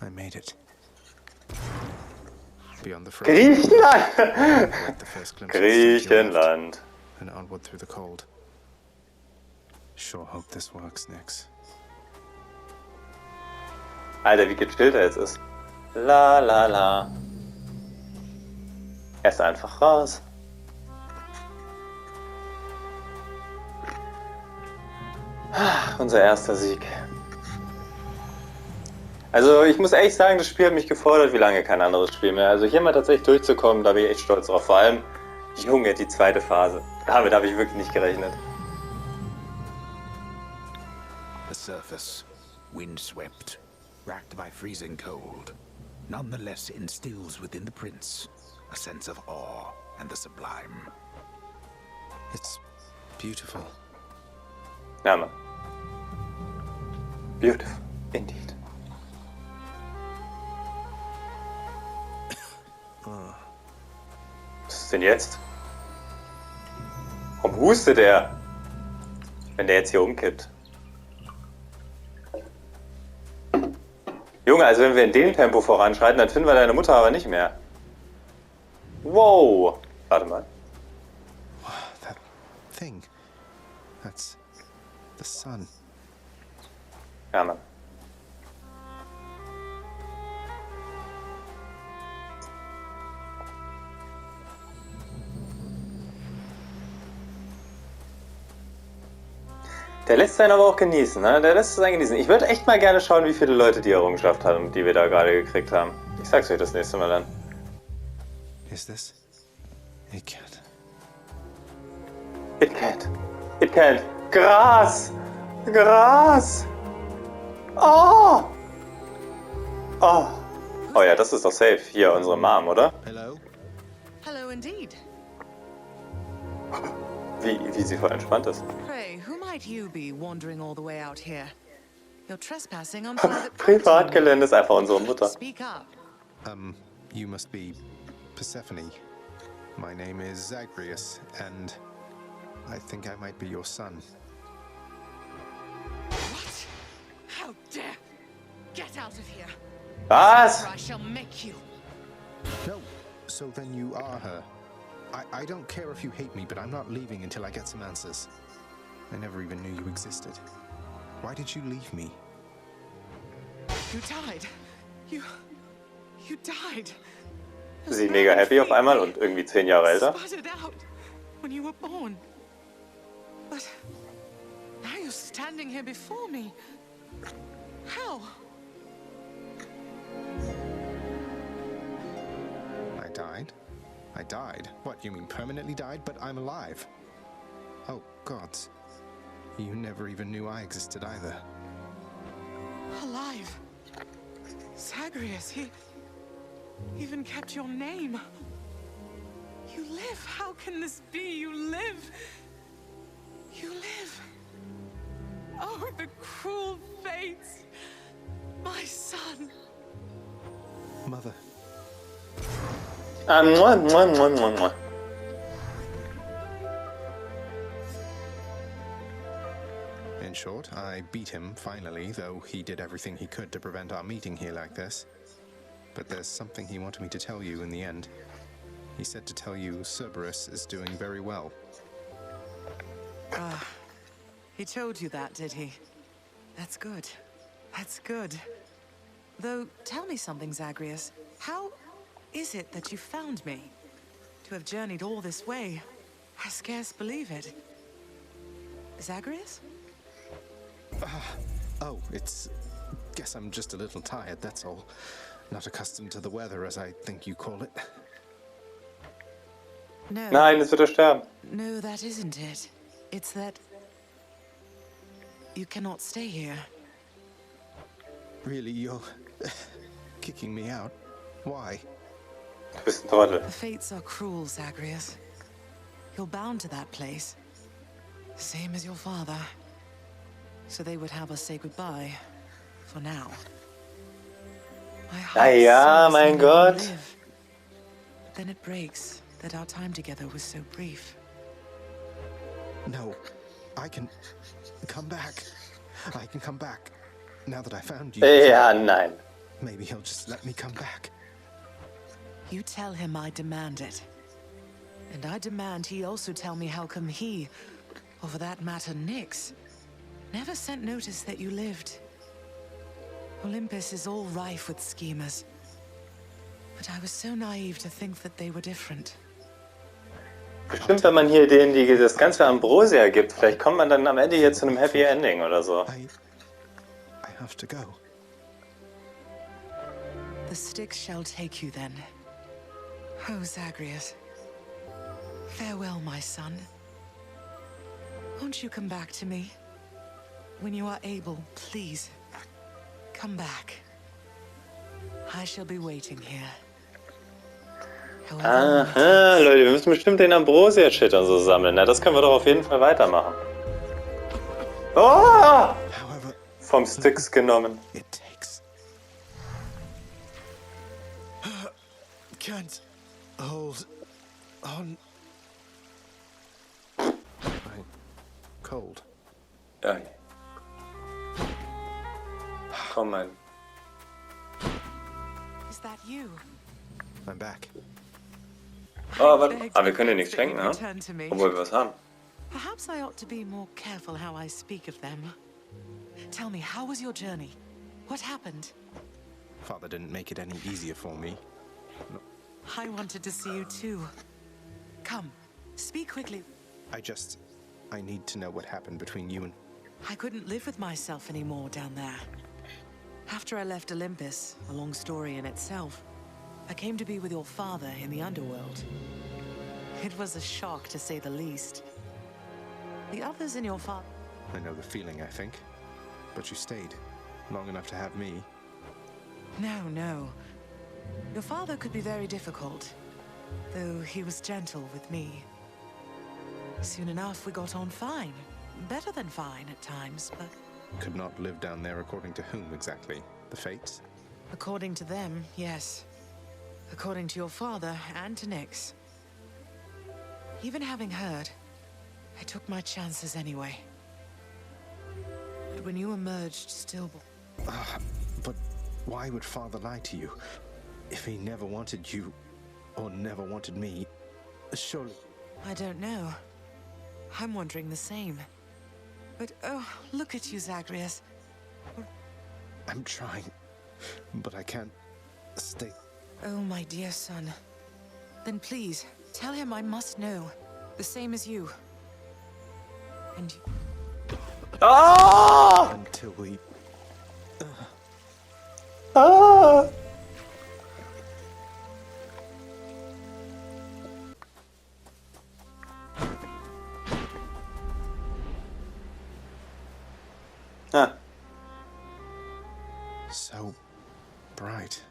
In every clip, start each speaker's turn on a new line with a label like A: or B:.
A: I made it. Beyond the
B: Griechenland!
A: the first glimpse of the city
B: Griechenland.
A: and onward through the cold. Sure hope this works, Nix.
B: Alter, wie gechillt er jetzt ist. La la la. Er ist einfach raus. Unser erster Sieg. Also ich muss ehrlich sagen, das Spiel hat mich gefordert, wie lange kein anderes Spiel mehr. Also hier mal tatsächlich durchzukommen, da bin ich echt stolz drauf. Vor allem, Junge, die zweite Phase. Damit habe ich wirklich nicht gerechnet.
C: The surface, windswept, racked by freezing cold, nonetheless instills within the prince a sense of awe and the sublime.
A: It's beautiful.
B: Ja, Mann. Beautiful, indeed. Was ist denn jetzt? Warum hustet er? Wenn der jetzt hier umkippt. Junge, also wenn wir in dem Tempo voranschreiten, dann finden wir deine Mutter aber nicht mehr. Wow. Warte mal.
A: That thing. That's the sun.
B: Ja, Mann. Der lässt es aber auch genießen, ne? Der lässt es einen genießen. Ich würde echt mal gerne schauen, wie viele Leute die Errungenschaft haben, die wir da gerade gekriegt haben. Ich sag's euch das nächste Mal dann.
A: Is this? It can't.
B: It can't. It can't. Gras! Gras! Oh! Oh! Oh ja, das ist doch safe. Hier, unsere Mom, oder?
A: Hello?
D: Hello indeed.
B: Wie sie voll entspannt ist.
D: Pray, who might you be wandering all the way out here? You're trespassing on private
B: Privatgelände ist einfach unsere Mutter.
D: Speak up.
A: You must be Persephone. My name is Zagreus, and I think I might be your son.
D: What? How dare! Get out of here.
B: Was?
D: Or I shall make you.
A: No, so then you are her. I don't care if you hate me, but I'm not leaving until I get some answers. I never even knew you existed. Why did you leave me?
D: You died. You died.
B: Sie mega happy auf einmal und irgendwie 10 Jahre älter.
D: Sputtered out when you were born. But now you're standing here before me. How?
A: I died? I died? What, you mean permanently died? But I'm alive. Oh, gods. You never even knew I existed either.
D: Alive. Zagreus, he even kept your name. You live. How can this be? You live. You live. Oh, the cruel fates. My son.
A: Mother.
B: Mua, mua, mua, mua, mua.
A: In short, I beat him, finally, though he did everything he could to prevent our meeting here like this. But there's something he wanted me to tell you in the end. He said to tell you Cerberus is doing very well.
D: He told you that, did he? That's good. That's good. Though, tell me something, Zagreus. How is it that you found me? To have journeyed all this way, I scarce believe it. Zagreus?
A: Oh, it's... Guess I'm just a little tired, that's all. Not accustomed to the weather, as I think you call it.
D: No.
B: Nein, jetzt wird er sterben.
D: No, that isn't it. It's that... you cannot stay here.
A: Really, you're... kicking me out? Why?
B: Du bist ein Trottel.
D: The fates are cruel, Zagreus. You're bound to that place. Same as your father. So they would have us say goodbye. For now. My heart
B: Ja,
D: says
B: mein
D: we will
B: Gott.
D: live. But then it breaks that our time together was so brief.
A: No, I can... come back. I can come back. Now that I found you.
B: Ja, nein.
A: Maybe he'll just let me come back.
D: You tell him I demand it. And I demand he also tell me how come he, or for that matter Nyx, never sent notice that you lived. Olympus is all rife with schemers. But I was so naive to think that they were different.
B: Bestimmt, wenn man hier denen das ganze Ambrosia gibt, vielleicht kommt man dann am Ende hier zu einem Happy Ending oder so.
A: I have to go.
D: The Styx shall take you then. Oh, Zagreus. Farewell, my son. Won't you come back to me? When you are able, please. Come back. I shall be waiting here.
B: Aha, Leute, wir müssen bestimmt den Ambrosia-Shit und so sammeln. Na, das können wir doch auf jeden Fall weitermachen. Oh! Vom Styx genommen.
A: It takes. Can't hold on. I'm cold.
B: Ja. Komm, Mann.
D: Is that you?
A: I'm back.
B: Oh, warte. Aber wir können dir nichts schenken, ne? Obwohl wir was haben.
D: Perhaps I ought to be more careful how I speak of them. Tell me, how was your journey? What happened?
A: Father didn't make it any easier for me. No,
D: I wanted to see you too. Come, speak quickly.
A: I need to know what happened between you and...
D: I couldn't live with myself anymore down there. After I left Olympus, a long story in itself, I came to be with your father in the underworld. It was a shock, to say the least. The others in your father...
A: I know the feeling, I think. But you stayed. Long enough to have me.
D: No. Your father could be very difficult, though he was gentle with me. Soon enough, we got on fine. Better than fine at times, but...
A: Could not live down there according to whom exactly? The Fates?
D: According to them, yes. According to your father and to Nyx. Even having heard, I took my chances anyway. But when you emerged stillborn...
A: But why would Father lie to you? If he never wanted you, or never wanted me, surely...
D: I don't know. I'm wondering the same. But oh, look at you, Zagreus.
A: I'm trying, but I can't stay...
D: Oh, my dear son. Then please, tell him I must know. The same as you. And you...
B: Oh!
A: Until we...
B: Ah! Ah.
A: So bright.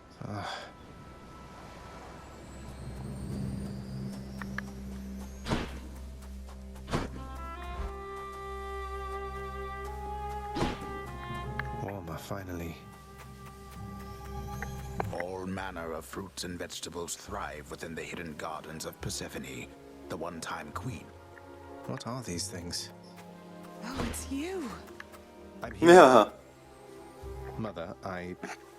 A: Warmer, finally.
C: All manner of fruits and vegetables thrive within the hidden gardens of Persephone, the one-time queen.
A: What are these things?
D: Oh, it's you.
A: I'm here.
B: Ja.
A: Mother, I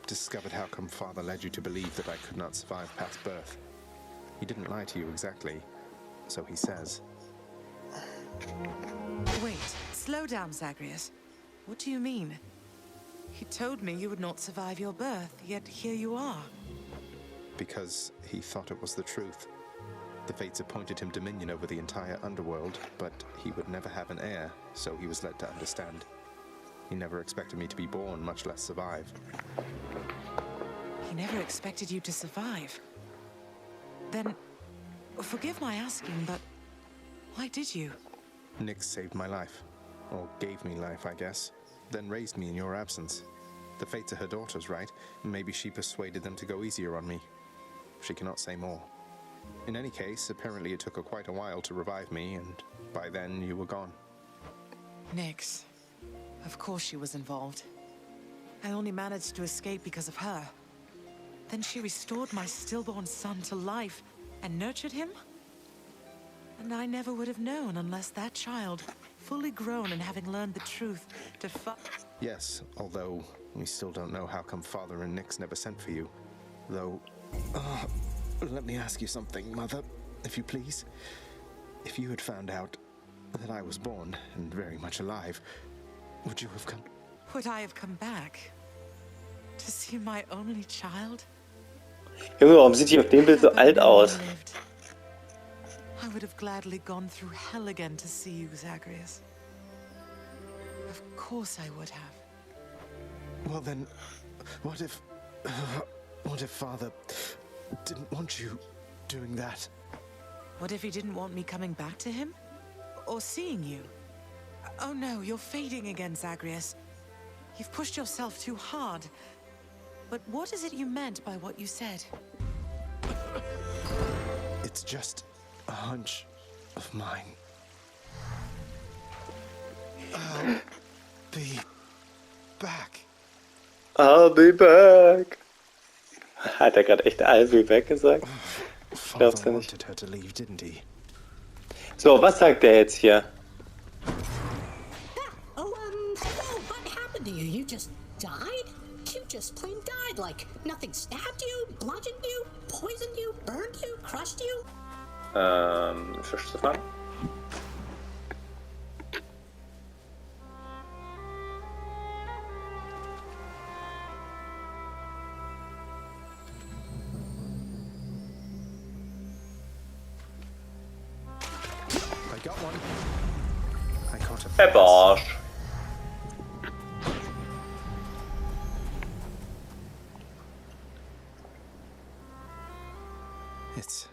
A: discovered how come Father led you to believe that I could not survive past birth. He didn't lie to you exactly, so he says.
D: Wait, slow down, Zagreus. What do you mean? He told me you would not survive your birth, yet here you are.
A: Because he thought it was the truth. The Fates appointed him dominion over the entire underworld, but he would never have an heir, so he was led to understand. He never expected me to be born, much less survive.
D: He never expected you to survive. Then, forgive my asking, but why did you?
A: Nyx saved my life. Or gave me life, I guess. Then raised me in your absence. The Fates are her daughters, right? Maybe she persuaded them to go easier on me. She cannot say more. In any case, apparently it took her quite a while to revive me, and by then you were gone.
D: Nyx. Of course she was involved. I only managed to escape because of her. Then she restored my stillborn son to life and nurtured him? And I never would have known unless that child, fully grown and having learned the truth,
A: Yes, although we still don't know how come Father and Nyx never sent for you. Though, let me ask you something, Mother, if you please. If you had found out that I was born and very much alive, would you have come?
D: Would I have come back? To see my only child?
B: Junge, warum sieht die auf dem Bild so alt aus?
D: I would have gladly gone through hell again to see you, Zagreus. Of course I would have.
A: Well then, what if Father didn't want you doing that?
D: What if he didn't want me coming back to him? Or seeing you? Oh no, you're fading again, Zagreus. You've pushed yourself too hard. But what is it you meant by what you said?
A: It's just a hunch of mine. I'll be back.
B: I'll be back. Hat gerade echt I'll be back gesagt? Ich glaub's ja
A: Father
B: nicht.
A: wanted her to leave, didn't he?
B: So, was sagt der jetzt hier?
E: What happened to you? You just died? You just plain died, like nothing stabbed you, bludgeoned you, poisoned you, burned you, crushed you?
B: Fisch zu fangen?
A: I got one. I caught a
B: Barsch.
A: It's...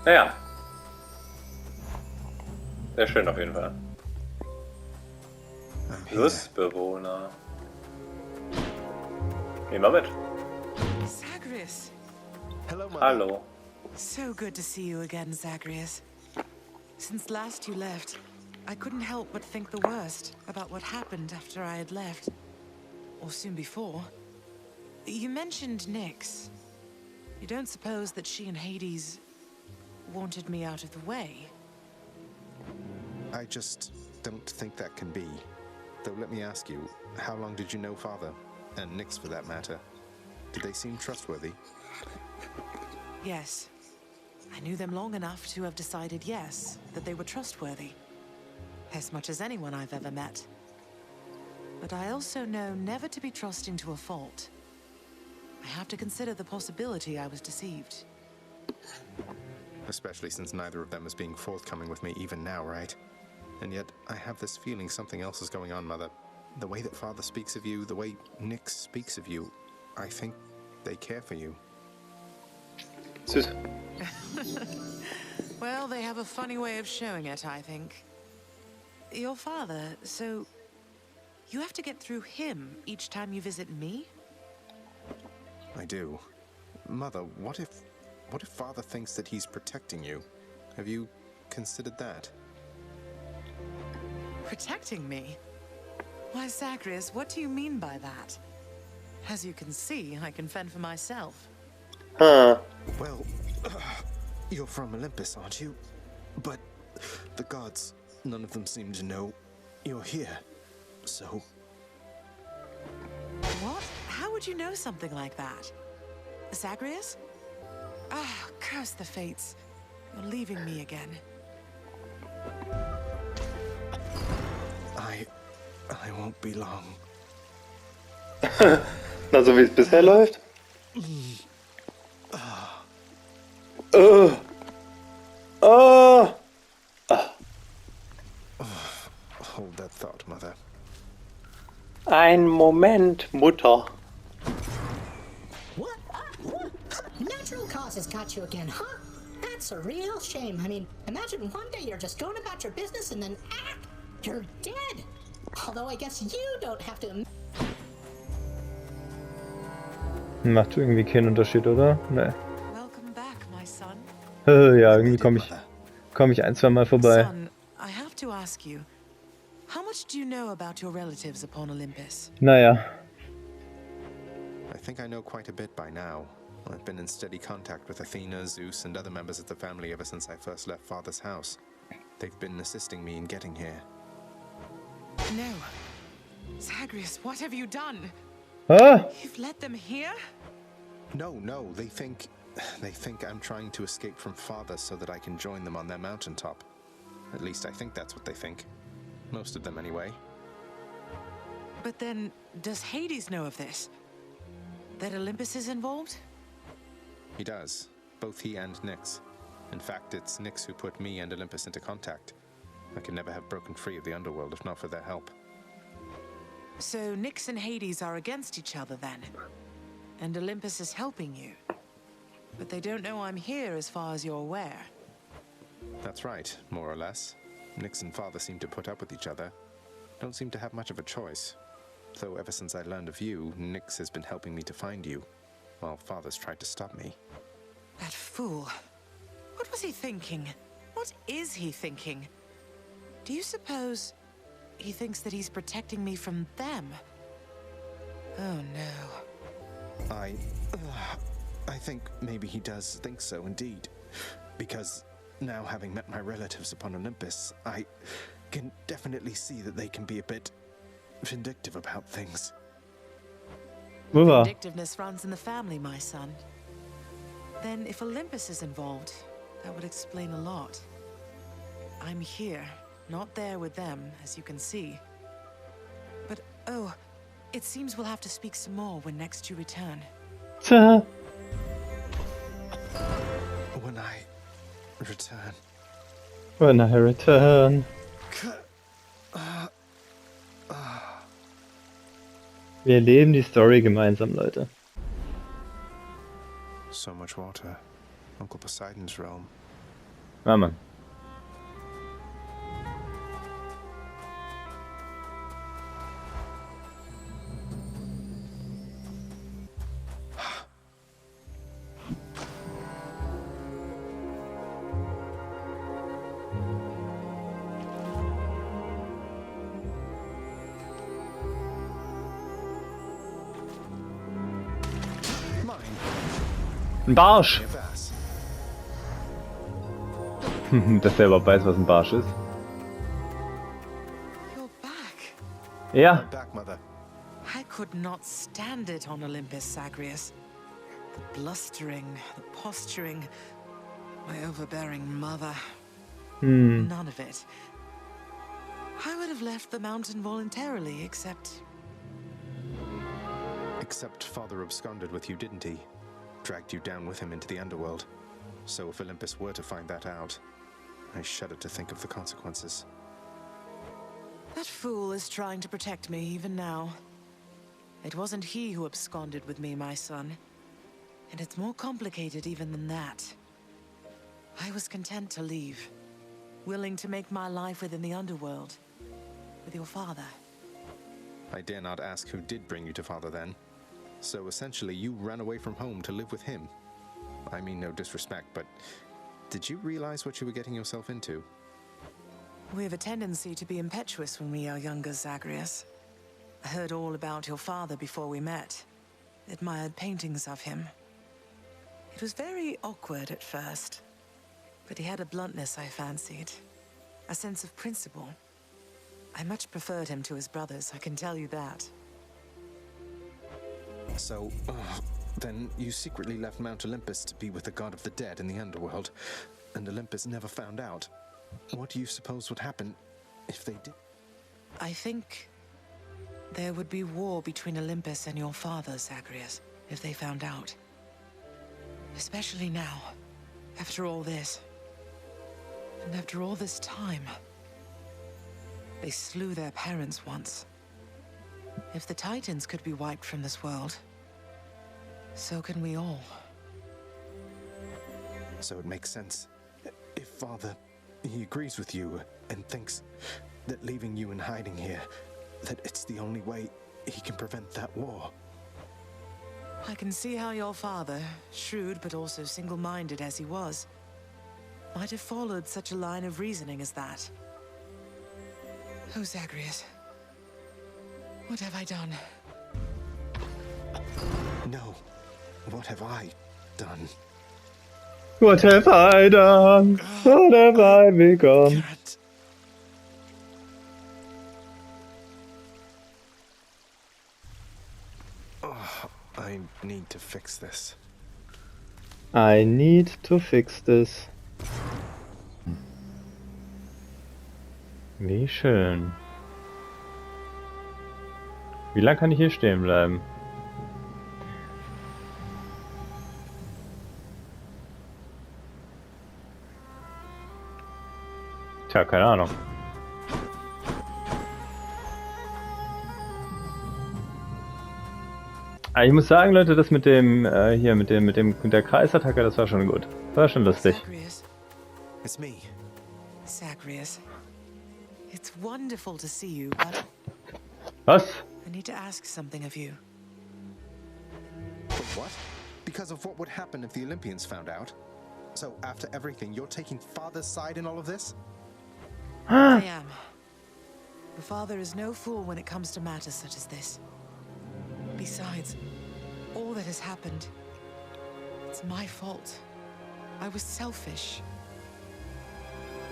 B: Naja. Sehr schön auf jeden Fall.
A: I'm here.
B: Flussbewohner. Gehen wir mit.
D: Zagreus!
A: Hello, Mother.
B: Hallo.
D: So good to see you again, Zagreus. Since last you left, I couldn't help but think the worst about what happened after I had left. Or soon before. You mentioned Nyx. You don't suppose that she and Hades wanted me out of the way?
A: I just don't think that can be. Though let me ask you, how long did you know Father? And Nyx for that matter. Did they seem trustworthy?
D: Yes. I knew them long enough to have decided yes, that they were trustworthy. As much as anyone I've ever met. But I also know never to be trusting to a fault. I have to consider the possibility I was deceived.
A: Especially since neither of them is being forthcoming with me even now, right? And yet, I have this feeling something else is going on, Mother. The way that Father speaks of you, the way Nyx speaks of you, I think they care for you.
B: Süß.
D: Well, they have a funny way of showing it, I think. Your father, so... you have to get through him each time you visit me?
A: I do. Mother, what if Father thinks that he's protecting you? Have you considered that?
D: Protecting me? Why, Zagreus, what do you mean by that? As you can see, I can fend for myself.
B: Huh.
A: Well, you're from Olympus, aren't you? But the gods, none of them seem to know you're here, so...
D: What? How would you know something like that? Zagreus? Ah, curse the fates. You're leaving me again.
A: I won't be long.
B: Na, so wie es bisher läuft. Oh.
A: Hold that thought, Mother.
B: Ein Moment, Mutter.
E: What? Natural causes got you again, huh? That's a real shame. I mean, imagine one day you're just going about your business and then, you're dead. Although I guess you don't have to...
F: Macht irgendwie keinen Unterschied, oder? Ne.
D: Welcome back, my son.
F: Ja, irgendwie komm ich ein, zwei Mal vorbei.
D: Son, I have to ask you, how much do you know about your relatives upon Olympus?
F: Naja.
A: I think I know quite a bit by now. I've been in steady contact with Athena, Zeus, and other members of the family ever since I first left Father's house. They've been assisting me in getting here.
D: No. Zagreus, what have you done?
F: Ah!
D: You've let them here?
A: No, they think I'm trying to escape from Father so that I can join them on their mountaintop. At least I think that's what they think. Most of them, anyway.
D: But then, does Hades know of this? That Olympus is involved?
A: He does. Both he and Nyx. In fact, it's Nyx who put me and Olympus into contact. I could never have broken free of the underworld if not for their help.
D: So Nyx and Hades are against each other then? And Olympus is helping you? But they don't know I'm here as far as you're aware.
A: That's right, more or less. Nyx and Father seem to put up with each other. Don't seem to have much of a choice. Though ever since I learned of you, Nyx has been helping me to find you, while Father's tried to stop me.
D: That fool. What was he thinking? What is he thinking? Do you suppose he thinks that he's protecting me from them? Oh no.
A: I think maybe he does think so indeed. Because now having met my relatives upon Olympus, I can definitely see that they can be a bit vindictive about things.
D: Vindictiveness runs in the family, my son. Then if Olympus is involved, that would explain a lot. I'm here, not there with them, as you can see. But, oh, it seems we'll have to speak some more when next you return.
A: When I return.
F: When I return. Wir leben die Story gemeinsam, Leute.
A: So much water. Uncle Poseidon's realm.
F: Ja, Mann. Ein Barsch! Dass der überhaupt weiß, was ein Barsch ist.
D: You're back.
F: Ja.
A: Back, Mother.
D: I could not stand it on Olympus, Zagreus. The blustering, the posturing, my overbearing mother. None of it. I would have left the mountain voluntarily, except
A: Father absconded with you, didn't he? Dragged you down with him into the underworld. So if Olympus were to find that out, I shudder to think of the consequences.
D: that fool is trying to protect me even now. It wasn't he who absconded with me, my son. And it's more complicated even than that. I was content to leave, willing to make my life within the underworld, with your father.
A: I dare not ask who did bring you to Father then. So essentially, you ran away from home to live with him. I mean no disrespect, but did you realize what you were getting yourself into?
D: We have a tendency to be impetuous when we are younger, Zagreus. I heard all about your father before we met. Admired paintings of him. It was very awkward at first, but he had a bluntness I fancied. A sense of principle. I much preferred him to his brothers, I can tell you that.
A: So, then you secretly left Mount Olympus to be with the god of the dead in the underworld, and Olympus never found out. What do you suppose would happen if they did?
D: I think there would be war between Olympus and your father, Zagreus, if they found out. Especially now, after all this. And after all this time. They slew their parents once. If the Titans could be wiped from this world, so can we all.
A: So it makes sense. If Father, he agrees with you and thinks that leaving you in hiding here, that it's the only way he can prevent that war.
D: I can see how your father, shrewd but also single-minded as he was, might have followed such a line of reasoning as that. Oh, Zagreus. What have I done?
A: No. What have I? done?
F: What have I done? What have I become?
A: Can't. Oh, I need to fix this.
F: I need to fix this. Wie schön. Wie lange kann ich hier stehen bleiben? Tja, keine Ahnung. Aber ich muss sagen, Leute, das mit dem hier mit der Kreisattacke, das war schon gut. War schon lustig.
D: Zagreus.
A: It's me.
D: Zagreus. It's wonderful to see you, but
F: Was?
D: I need to ask something of you.
A: But what? Because of what would happen if the Olympians found out? So, after everything, you're taking Father's side in all of this?
D: I am. The father is no fool when it comes to matters such as this. Besides, all that has happened, it's my fault. I was selfish.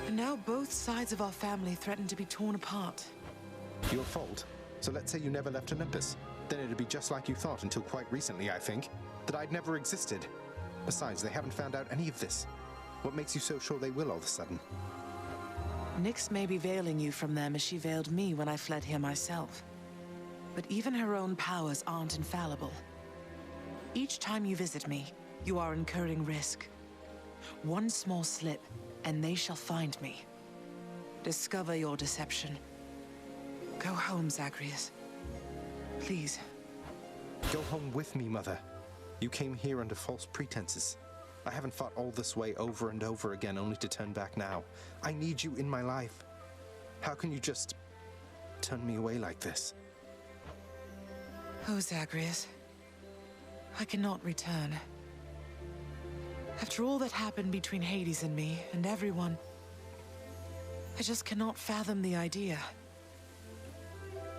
D: And now both sides of our family threaten to be torn apart.
A: Your fault? So let's say you never left Olympus. Then it'd be just like you thought until quite recently, I think. That I'd never existed. Besides, they haven't found out any of this. What makes you so sure they will all of a sudden?
D: Nyx may be veiling you from them as she veiled me when I fled here myself. But even her own powers aren't infallible. Each time you visit me, you are incurring risk. One small slip, and they shall find me. Discover your deception. Go home, Zagreus. Please.
A: Go home with me, Mother. You came here under false pretenses. I haven't fought all this way over and over again only to turn back now. I need you in my life. How can you just turn me away like this?
D: Oh, Zagreus. I cannot return. After all that happened between Hades and me, and everyone, I just cannot fathom the idea.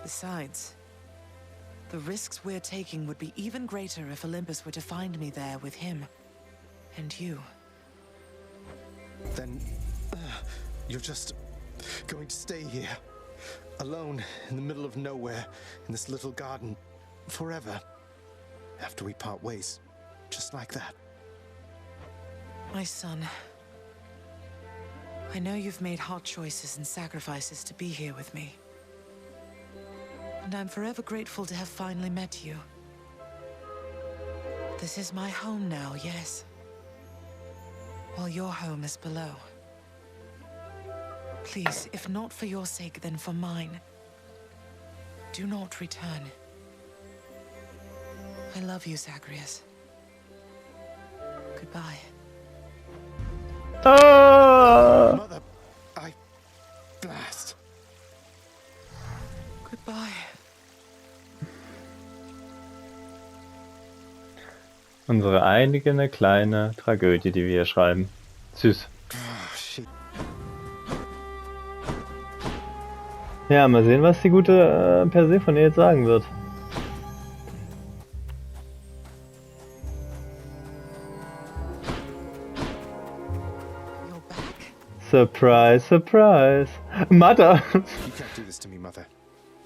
D: Besides, the risks we're taking would be even greater if Olympus were to find me there with him. And you.
A: Then, you're just going to stay here, alone in the middle of nowhere, in this little garden, forever, after we part ways, just like that.
D: My son, I know you've made hard choices and sacrifices to be here with me. And I'm forever grateful to have finally met you. This is my home now, yes. While your home is below. Please, if not for your sake, then for mine, do not return. I love you, Zagreus. Goodbye.
A: Mother, blast.
D: Goodbye.
F: Unsere eigene kleine Tragödie, die wir hier schreiben. Süß. Ja, mal sehen, was die gute Persephone jetzt sagen wird. Surprise, surprise. Mother!
A: You can't do this to me, Mother.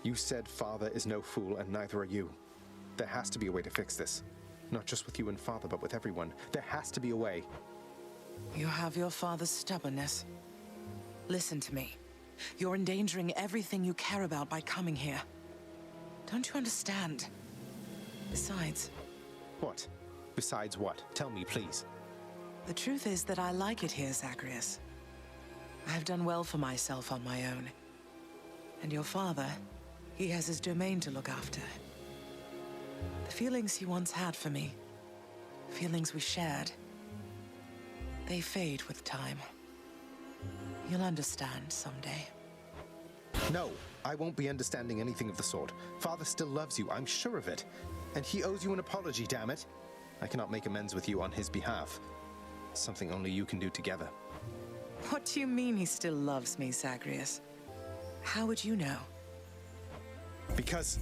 A: You said Father is no fool, and neither are you. There has to be a way to fix this. Not just with you and Father, but with everyone. There has to be a way.
D: You have your father's stubbornness. Listen to me. You're endangering everything you care about by coming here. Don't you understand? Besides...
A: What? Besides what? Tell me, please.
D: The truth is that I like it here, Zagreus. I've done well for myself on my own. And your father, he has his domain to look after. The feelings he once had for me, feelings we shared, they fade with time. You'll understand someday.
A: No, I won't be understanding anything of the sort. Father still loves you, I'm sure of it. And he owes you an apology, damn it. I cannot make amends with you on his behalf. Something only you can do together.
D: What do you mean he still loves me, Zagreus? How would you know?
A: Because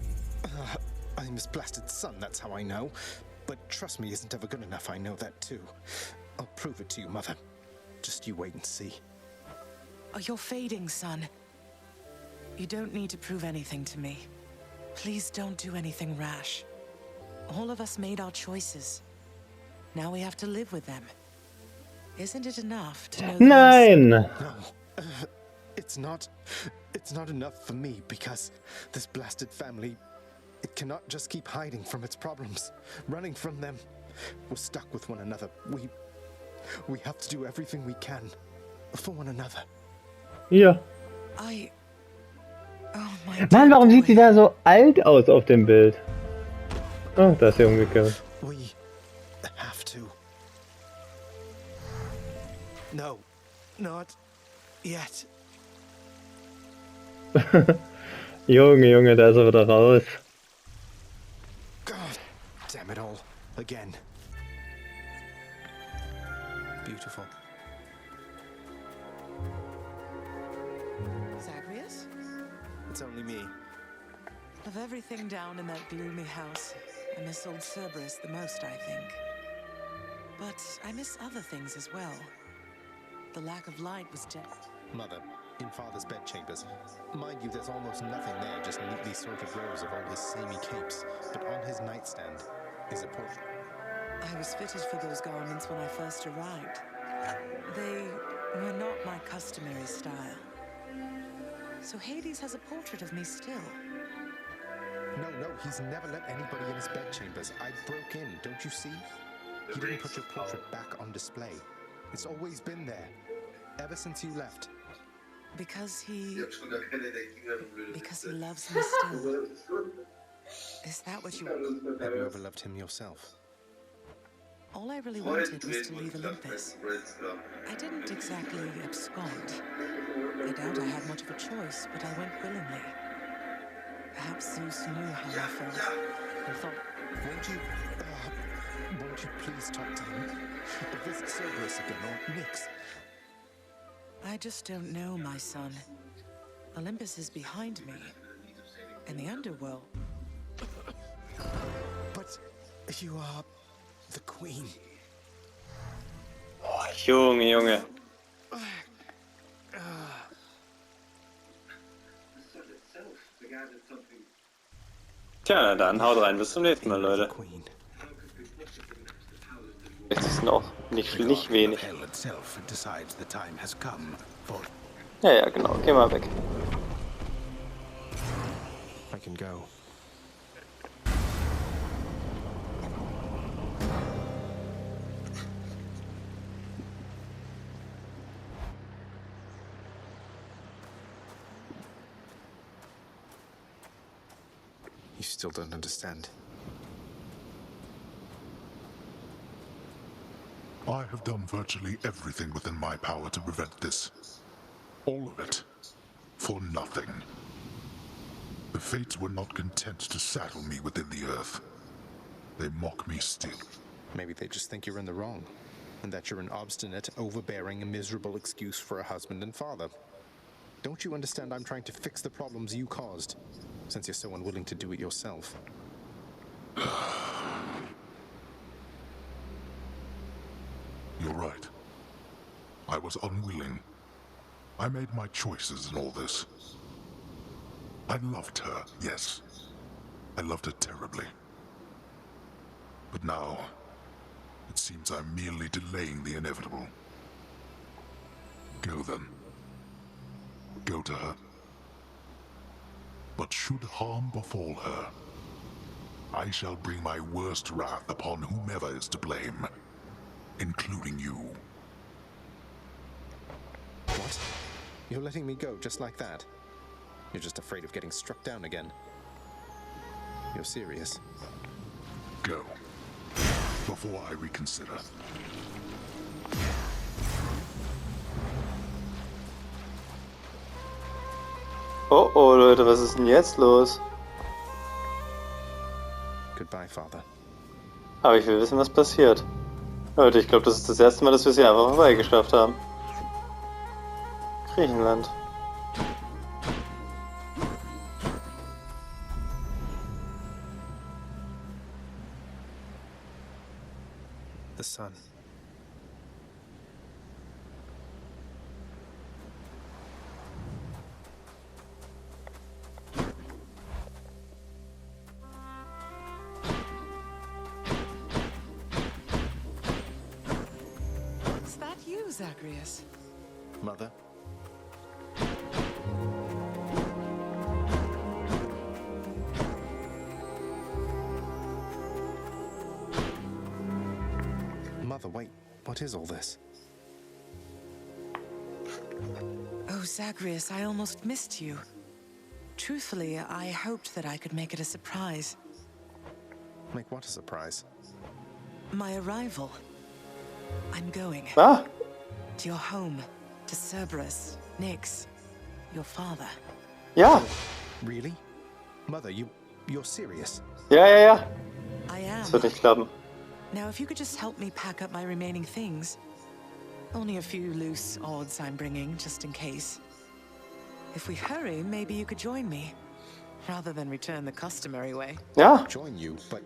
A: I'm his blasted son, that's how I know. But trust me isn't ever good enough, I know that too. I'll prove it to you, Mother. Just you wait and see.
D: Oh, you're fading, son. You don't need to prove anything to me. Please don't do anything rash. All of us made our choices. Now we have to live with them. Isn't it enough to know that
F: Nein!
A: No. It's not enough for me because this blasted family, it cannot just keep hiding from its problems, running from them. We're stuck with one another. We have to do everything we can for one another.
F: Ja.
D: Oh my
F: Mann, warum sieht sie
D: boy.
F: da so alt aus auf dem Bild? Oh, da ist sie umgekehrt.
A: We have to. No, not yet.
F: Junge, da ist er wieder raus.
A: God damn it all. Again. Beautiful.
D: Zagreus?
A: It's only me.
D: Of everything down in that gloomy house, I miss old Cerberus the most, I think. But I miss other things as well. The lack of light was
A: Mother, in Father's bedchambers. Mind you, there's almost nothing there, just neatly sorted rows of all his samey capes. But on his nightstand is a portrait.
D: I was fitted for those garments when I first arrived. They were not my customary style. So Hades has a portrait of me still.
A: No, he's never let anybody in his bedchambers. I broke in, don't you see? He didn't put your portrait back on display. It's always been there, ever since you left.
D: Because he loves me still. Is that what you...
A: Have you ever loved him yourself?
D: All I really wanted was to leave Olympus. I didn't exactly abscond. I doubt I had much of a choice, but I went willingly. Perhaps Zeus knew how I felt and thought...
A: Won't you please talk to him? Visit Cerberus again, or Nyx.
D: I just don't know, my son. Olympus is behind me. In the underworld.
A: But you are the queen.
B: Oh, Junge. Tja, na dann, haut rein, bis zum nächsten Mal, Leute.
A: Queen.
B: Das ist noch nicht wenig.
C: Hell itself decides the time has come for
B: Ja, genau, geh mal weg.
A: I can go. You still don't understand.
G: I have done virtually everything within my power to prevent this. All of it. For nothing. The Fates were not content to saddle me within the earth. They mock me still.
A: Maybe they just think you're in the wrong, and that you're an obstinate, overbearing, and miserable excuse for a husband and father. Don't you understand I'm trying to fix the problems you caused, since you're so unwilling to do it yourself?
G: You're right. I was unwilling. I made my choices in all this. I loved her, yes. I loved her terribly. But now, it seems I'm merely delaying the inevitable. Go then. Go to her. But should harm befall her, I shall bring my worst wrath upon whomever is to blame, including you.
A: What? You're letting me go just like that? You're just afraid of getting struck down again. You're serious.
G: Go. Before I reconsider.
B: Oh, Leute, was ist denn jetzt los?
A: Goodbye, Father.
B: Aber ich will wissen, was passiert. Leute, ich glaube, das ist das erste Mal, dass wir es hier einfach vorbeigeschafft haben. Griechenland.
D: you, Zagreus?
A: Mother? Mother, wait. What is all this?
D: Oh, Zagreus, I almost missed you. Truthfully, I hoped that I could make it a surprise.
A: Make what a surprise?
D: My arrival. I'm going
B: Ah,
D: to your home, to Cerberus, Nyx, your father.
B: ja.
A: Really? Mother, you're serious?
B: Ja, ja, ja.
D: I am.
B: Das wird nicht klappen.
D: Now, if you could just help me pack up my remaining things. Only a few loose odds I'm bringing, just in case. If we hurry, maybe you could join me, rather than return the customary way.
B: Ja.
A: Join you? But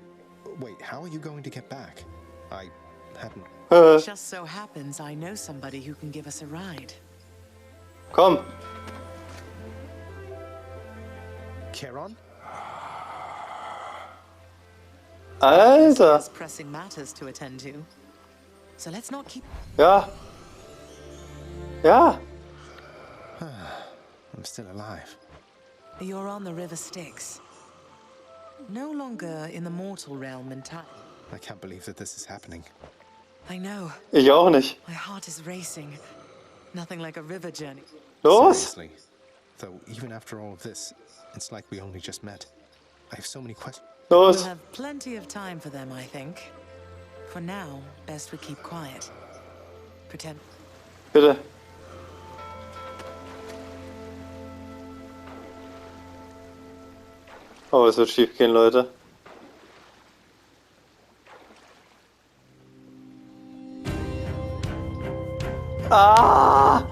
A: wait, how are you going to get back? I hadn't...
D: Just so happens I know somebody who can give us a ride.
B: Komm.
A: Charon?
B: Alter.
D: Has pressing matters to attend to. So let's not keep...
B: Ja. Ja.
A: I'm still alive.
D: You're on the River Styx. No longer in the mortal realm entirely.
A: I can't believe that this is happening.
D: I know.
B: Ich auch nicht.
D: My heart is racing. Nothing like a river journey.
B: Los.
A: Seriously. Though, even after all of this, it's like we only just met. I have so many questions.
D: We'll
B: Los.
D: have plenty of time for them, I think. For now, best we keep quiet. Pretend...
B: Bitte. Oh, es wird schief gehen, Leute. Ah!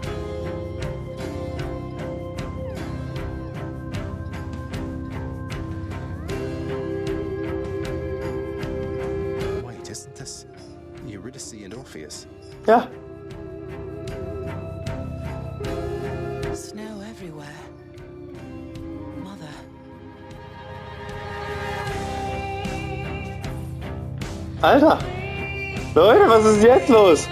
A: Wait, isn't this Eurydice and Orpheus?
B: Ja.
D: Snow everywhere. Mother.
B: Alter. Leute, was ist jetzt los?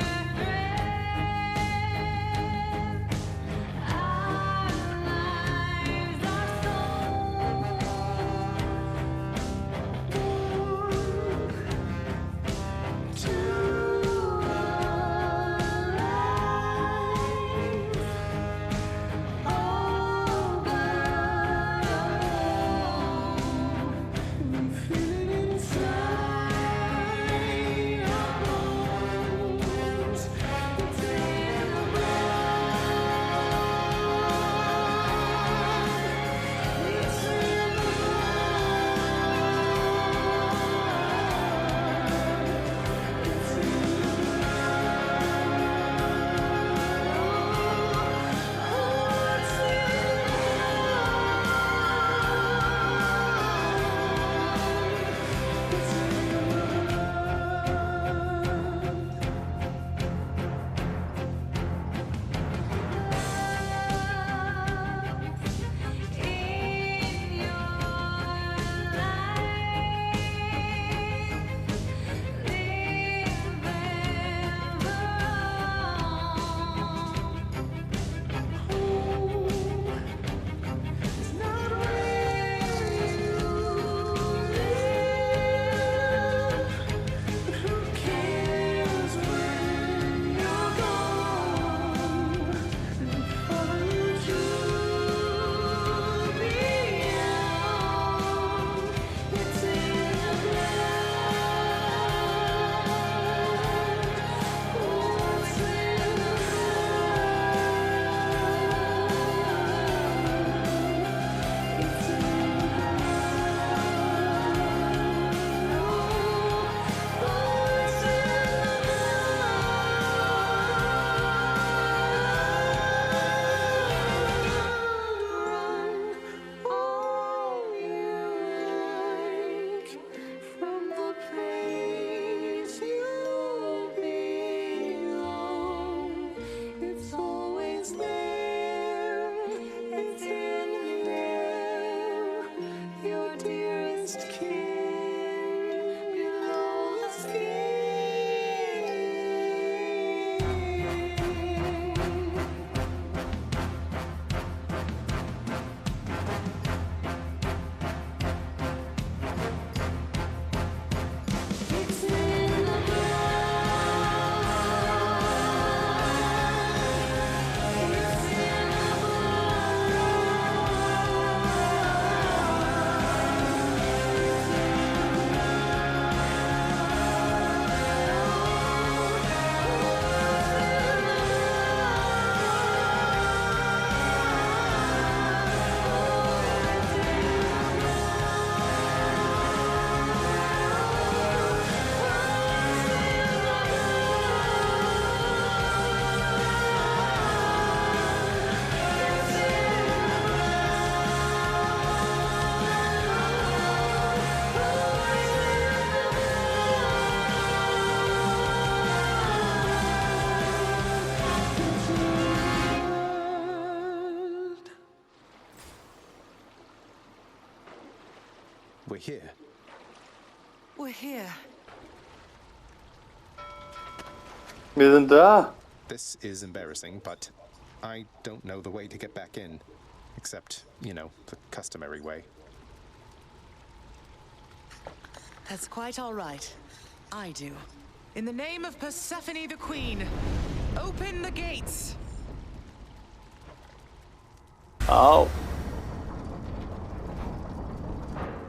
A: We're here.
D: We're here.
B: Wir sind da.
A: This is embarrassing, but I don't know the way to get back in. Except, you know, the customary way.
D: That's quite all right. I do. In the name of Persephone the Queen, open the gates!
B: Au.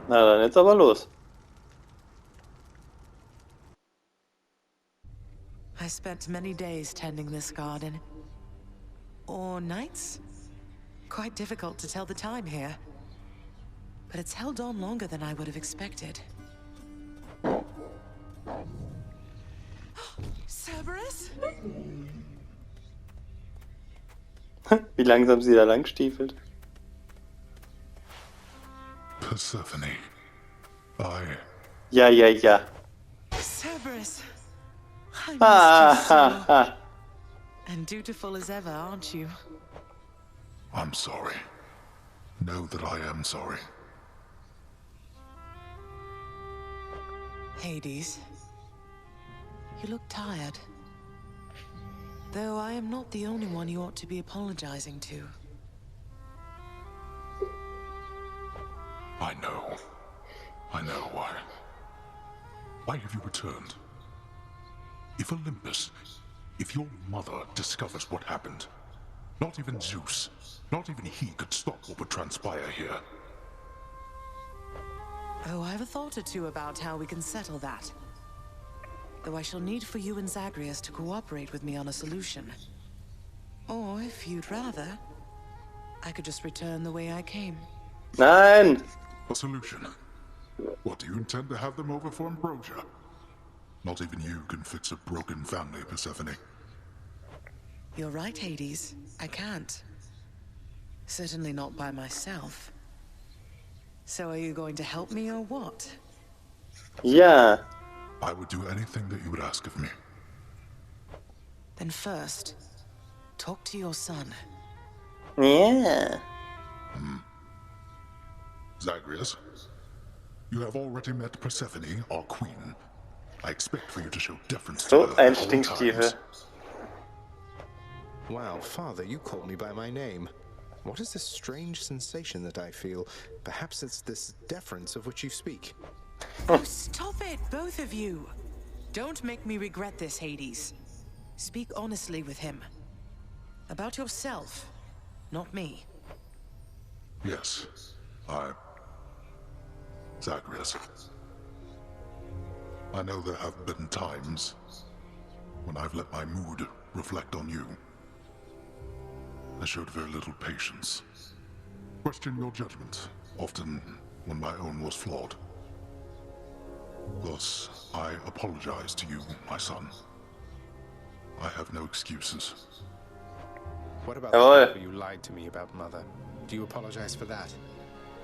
B: Na dann jetzt aber los.
D: I spent many days tending this garden. Or nights? Quite difficult to tell the time here. But it's held on longer than I would have expected. Cerberus?
B: Wie langsam sie da lang stiefelt.
G: Persephone.
B: Ja, ja, ja.
D: Cerberus. I missed
B: Ha,
D: you so.
B: ha, ha.
D: And dutiful as ever, aren't you?
G: I'm sorry. Know that I am sorry.
D: Hades. You look tired. Though I am not the only one you ought to be apologizing to.
G: I know. I know why. Why have you returned? If Olympus, if your mother discovers what happened, not even Zeus, not even he could stop what would transpire here.
D: Oh, I have a thought or two about how we can settle that. Though I shall need for you and Zagreus to cooperate with me on a solution. Or, if you'd rather, I could just return the way I came.
B: Nein!
G: A solution? What, do you intend to have them over for ambrosia? Not even you can fix a broken family, Persephone.
D: You're right, Hades. I can't. Certainly not by myself. So are you going to help me or what?
B: Ja.
G: I would do anything that you would ask of me.
D: Then first, talk to your son.
B: Ja.
G: Zagreus, you have already met Persephone, our queen. I expect for you to show deference to
B: So
G: her
B: ein
G: at all
B: Stinkstiefel.
G: times.
A: Wow, Father, you called me by my name. What is this strange sensation that I feel? Perhaps it's this deference of which you speak.
D: Oh, stop it, both of you! Don't make me regret this, Hades. Speak honestly with him. About yourself, not me.
G: Yes, Zagreus. I know there have been times when I've let my mood reflect on you. I showed very little patience. Questioned your judgment, often when my own was flawed. Thus, I apologize to you, my son. I have no excuses.
A: What about
B: Jawohl.
A: the time you lied to me about Mother? Do you apologize for that?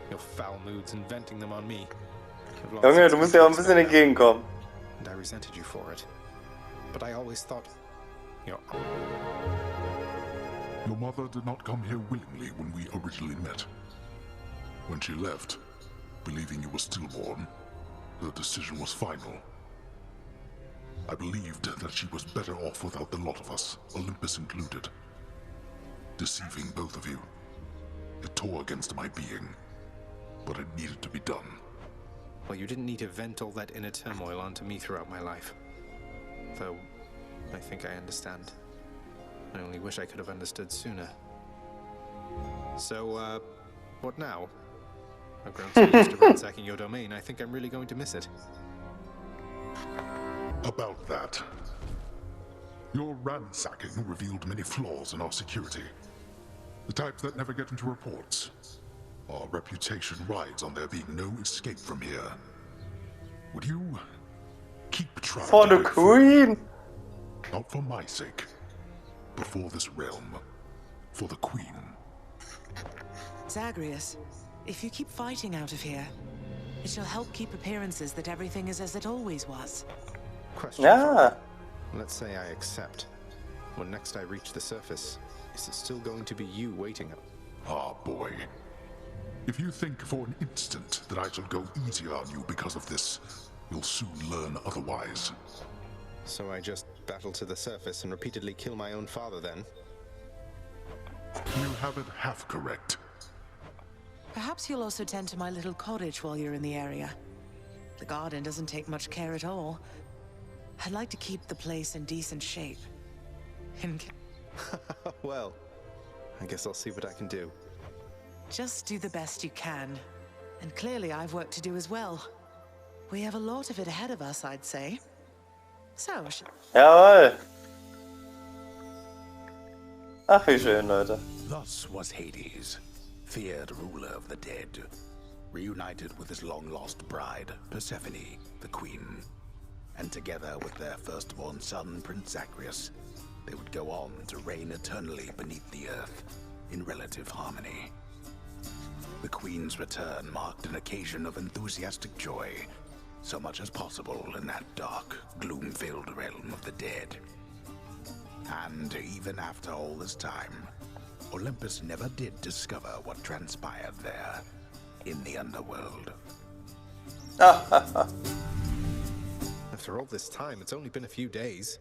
A: Your foul moods and venting them on me. I've long
B: Junge,
A: since
B: du musst ja auch ein
A: come to
B: bisschen
A: know that,
B: entgegenkommen.
A: and I resented you for it. But I always thought, Your
G: mother did not come here willingly when we originally met. When she left, believing you were stillborn, her decision was final. I believed that she was better off without the lot of us, Olympus included. Deceiving both of you. It tore against my being, but it needed to be done.
A: Well, you didn't need to vent all that inner turmoil onto me throughout my life. Though, I think I understand. I only wish I could have understood sooner. So, what now? I've grown so used to ransacking your domain, I think I'm really going to miss it.
G: About that. Your ransacking revealed many flaws in our security. The types that never get into reports. Our reputation rides on there being no escape from here. Would you keep trying
B: For
G: to
B: the
G: break free?
B: Queen!
G: Not for my sake, but for this realm. For the Queen.
D: Zagreus, if you keep fighting out of here, it shall help keep appearances that everything is as it always was.
A: Question.
B: Ja.
A: Let's say I accept. When next I reach the surface, is it still going to be you waiting up?
G: Ah, boy. If you think for an instant that I shall go easier on you because of this, you'll soon learn otherwise.
A: So I just battle to the surface and repeatedly kill my own father then?
G: You have it half correct.
D: Perhaps you'll also tend to my little cottage while you're in the area. The garden doesn't take much care at all. I'd like to keep the place in decent shape.
A: Well, I guess I'll see what I can do.
D: Just do the best you can. And clearly I've work to do as well. We have a lot of it ahead of us, I'd say. So,
B: Jawohl. Ach, wie schön, Leute.
C: Thus was Hades, feared ruler of the dead, reunited with his long-lost bride, Persephone, the queen. And together with their firstborn son, Prince Zagreus, they would go on to reign eternally beneath the earth, in relative harmony. The queen's return marked an occasion of enthusiastic joy, so much as possible in that dark, gloom-filled realm of the dead. And even after all this time, Olympus never did discover what transpired there, in the underworld.
A: After all this time, it's only been a few days.